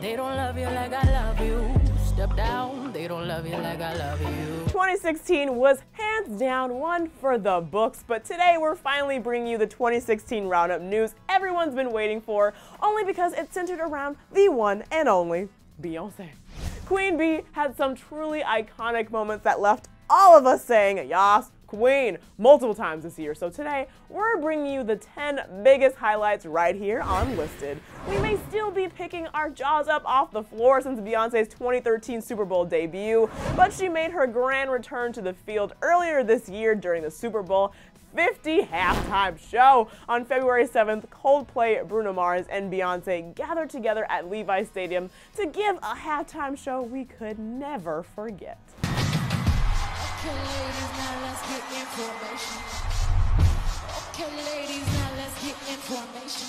They don't love you like I love you. Step down, they don't love you like I love you. 2016 was hands down one for the books, but today we're finally bringing you the 2016 roundup news everyone's been waiting for, only because it's centered around the one and only Beyonce. Queen Bee had some truly iconic moments that left all of us saying, "Yas, Queen," multiple times this year. So today, we're bringing you the 10 biggest highlights right here on Listed. We may still be picking our jaws up off the floor since Beyonce's 2013 Super Bowl debut, but she made her grand return to the field earlier this year during the Super Bowl 50 halftime show. On February 7th, Coldplay, Bruno Mars, and Beyonce gathered together at Levi's Stadium to give a halftime show we could never forget. Okay, ladies, now let's get information. Okay, ladies, now let's get information.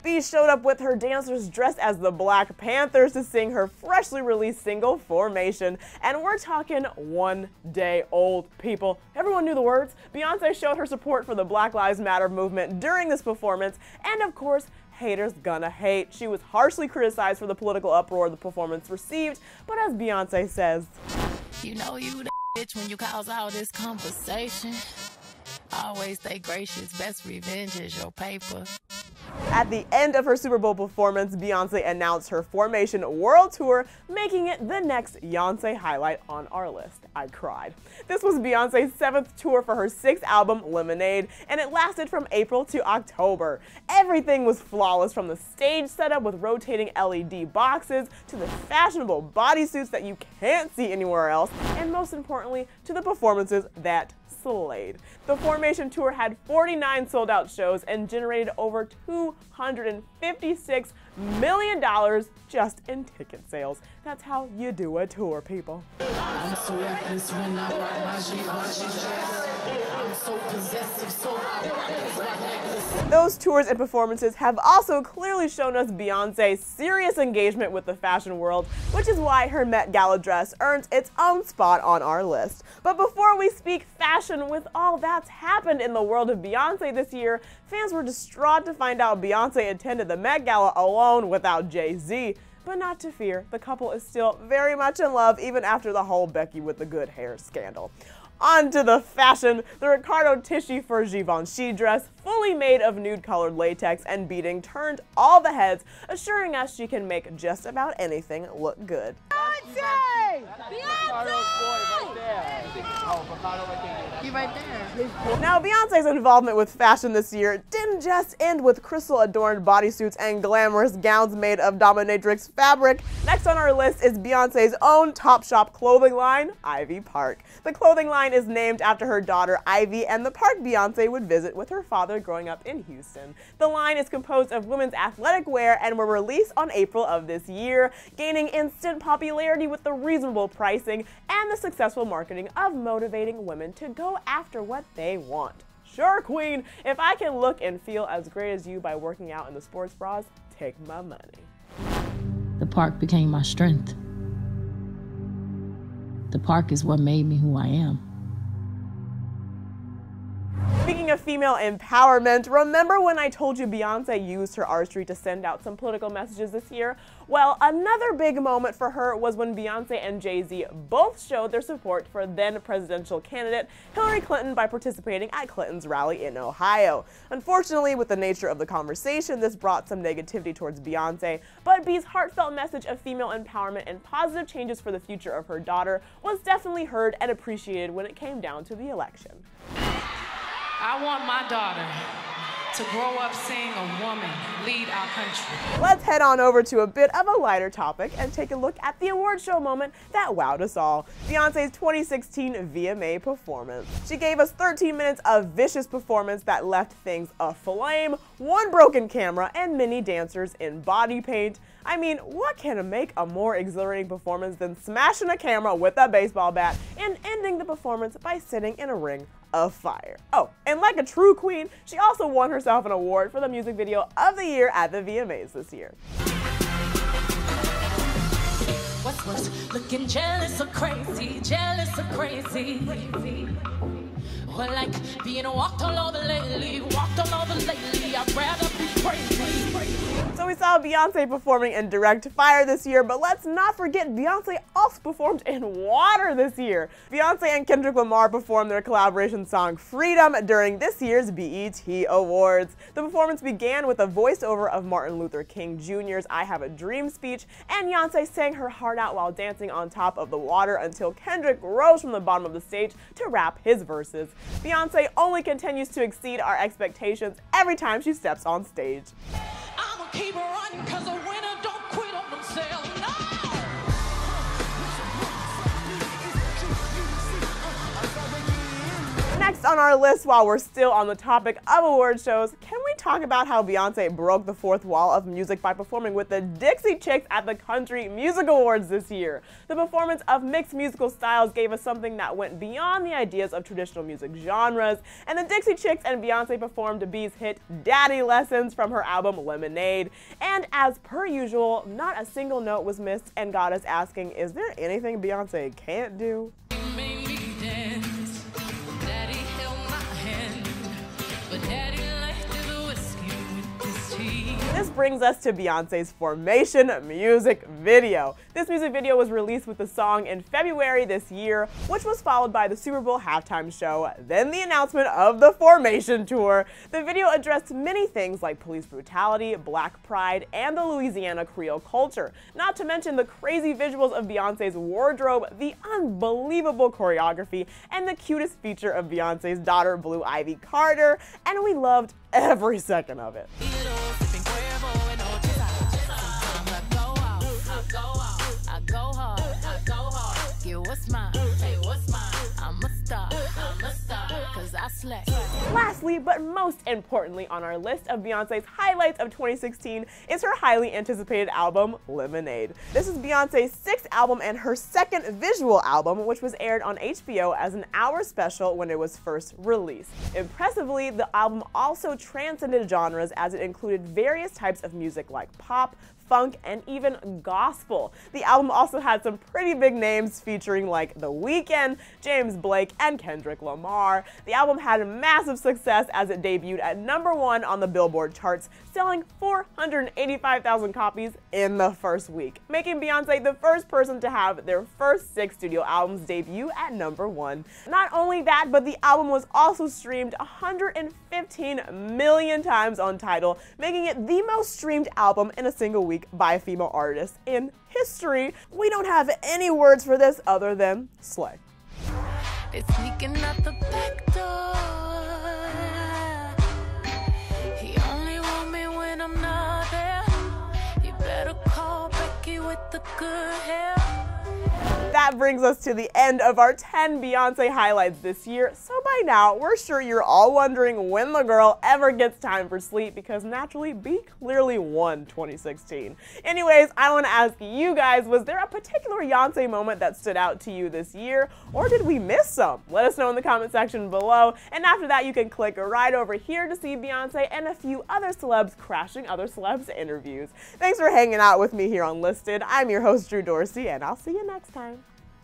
Bee showed up with her dancers dressed as the Black Panthers to sing her freshly released single, Formation. And we're talking 1 day old, people. Everyone knew the words. Beyonce showed her support for the Black Lives Matter movement during this performance. And of course, haters gonna hate. She was harshly criticized for the political uproar the performance received. But as Beyonce says, "You know you the bitch when you cause all this conversation. Always stay gracious, best revenge is your paper." At the end of her Super Bowl performance, Beyonce announced her Formation World Tour, making it the next Beyonce highlight on our list. I cried. This was Beyonce's 7th tour for her 6th album, Lemonade, and it lasted from April to October. Everything was flawless, from the stage setup with rotating LED boxes, to the fashionable bodysuits that you can't see anywhere else, and most importantly, to the performances that slayed. The Formation Tour had 49 sold-out shows and generated over $256 million just in ticket sales. That's how you do a tour, people. I'm so reckless when I ride my Givenchy. I'm so possessive, so I Those tours and performances have also clearly shown us Beyonce's serious engagement with the fashion world, which is why her Met Gala dress earns its own spot on our list. But before we speak fashion, with all that's happened in the world of Beyonce this year, fans were distraught to find out Beyonce attended the Met Gala alone without Jay-Z. But not to fear, the couple is still very much in love even after the whole Becky with the good hair scandal. On to the fashion. The Riccardo Tisci for Givenchy dress, fully made of nude-colored latex and beading, turned all the heads, assuring us she can make just about anything look good. Beyonce! He's right there. Now, Beyonce's involvement with fashion this year didn't just end with crystal-adorned bodysuits and glamorous gowns made of dominatrix fabric. Next on our list is Beyonce's own Topshop clothing line, Ivy Park. The clothing line is named after her daughter Ivy and the park Beyonce would visit with her father growing up in Houston. The line is composed of women's athletic wear and were released on April of this year, gaining instant popularity with the reasonable pricing and the successful marketing of motivating women to go after what they want. Sure, Queen, if I can look and feel as great as you by working out in the sports bras, take my money. The park became my strength. The park is what made me who I am. Speaking of female empowerment, remember when I told you Beyonce used her artistry to send out some political messages this year? Well, another big moment for her was when Beyonce and Jay-Z both showed their support for then presidential candidate Hillary Clinton by participating at Clinton's rally in Ohio. Unfortunately, with the nature of the conversation, this brought some negativity towards Beyonce, but B's heartfelt message of female empowerment and positive changes for the future of her daughter was definitely heard and appreciated when it came down to the election. I want my daughter to grow up seeing a woman lead our country. Let's head on over to a bit of a lighter topic and take a look at the award show moment that wowed us all, Beyonce's 2016 VMA performance. She gave us 13 minutes of vicious performance that left things aflame, one broken camera, and many dancers in body paint. I mean, what can make a more exhilarating performance than smashing a camera with a baseball bat and ending the performance by sitting in a ring of fire? Oh, and like a true queen, she also won herself an award for the music video of the year at the VMAs this year. What's worse, looking jealous or crazy, jealous or crazy? Well, like being walked all over lately, walked all over lately. I'd rather be crazy. So we saw Beyonce performing in direct fire this year, but let's not forget Beyonce also performed in water this year. Beyonce and Kendrick Lamar performed their collaboration song Freedom during this year's BET Awards. The performance began with a voiceover of Martin Luther King Jr.'s I Have a Dream speech, and Beyonce sang her heart out while dancing on top of the water until Kendrick rose from the bottom of the stage to rap his verses. Beyonce only continues to exceed our expectations every time she steps on stage. I'ma keep running, cause a winner don't quit on themselves. No! Next on our list, while we're still on the topic of award shows, can we talk about how Beyonce broke the fourth wall of music by performing with the Dixie Chicks at the Country Music Awards this year? The performance of mixed musical styles gave us something that went beyond the ideas of traditional music genres, and the Dixie Chicks and Beyonce performed B's hit Daddy Lessons from her album Lemonade. And as per usual, not a single note was missed and got us asking, is there anything Beyonce can't do? This brings us to Beyonce's Formation music video. This music video was released with the song in February this year, which was followed by the Super Bowl halftime show, then the announcement of the Formation tour. The video addressed many things like police brutality, black pride, and the Louisiana Creole culture, not to mention the crazy visuals of Beyonce's wardrobe, the unbelievable choreography, and the cutest feature of Beyonce's daughter Blue Ivy Carter, and we loved every second of it. Lastly, but most importantly on our list of Beyonce's highlights of 2016 is her highly anticipated album, Lemonade. This is Beyonce's sixth album and her second visual album, which was aired on HBO as an hour special when it was first released. Impressively, the album also transcended genres as it included various types of music like pop, funk, and even gospel. The album also had some pretty big names featuring like The Weeknd, James Blake, and Kendrick Lamar. The album had massive success as it debuted at #1 on the Billboard charts, selling 485,000 copies in the first week, making Beyonce the first person to have their first 6 studio albums debut at #1. Not only that, but the album was also streamed 115 million times on Tidal, making it the most streamed album in a single week by a female artist in history. We don't have any words for this other than slay. It's sneaking out the back door. He only want me when I'm not there. You better call Becky with the good hair. That brings us to the end of our 10 Beyonce highlights this year, so by now we're sure you're all wondering when the girl ever gets time for sleep, because naturally B clearly won 2016. Anyways, I want to ask you guys, was there a particular Beyonce moment that stood out to you this year, or did we miss some? Let us know in the comment section below, and after that you can click right over here to see Beyonce and a few other celebs crashing other celebs' interviews. Thanks for hanging out with me here on Listed. I'm your host Drew Dorsey, and I'll see you next time.